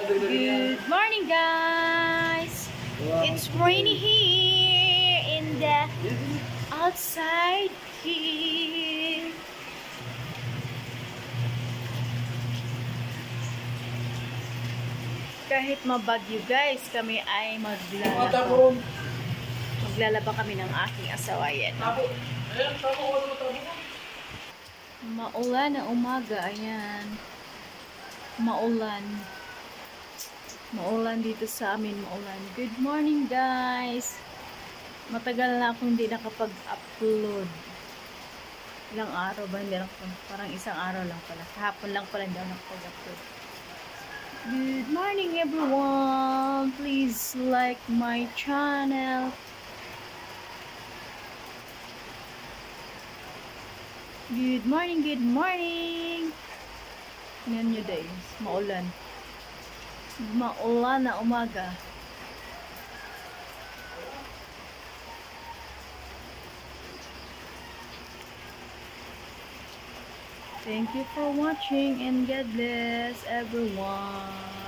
Good morning, guys. It's rainy here in the outside here. Kahit mabagyo, guys, kami ay maglalaba. Maglalaba kami ng aking asawa. Yan. Maulan na umaga. Ayan. Maulan. Maulan dito sa amin. Maulan. Good morning, guys. Matagal na akong hindi nakapag-upload. Ilang araw ba? Hindi nakapag, parang isang araw lang pala. Kahapon lang pala hindi ako nakapag-upload. Good morning, everyone. Please like my channel. Good morning, good morning. Tingnan nyo guys, maulan. Maulan na umaga. Thank you for watching and God bless everyone.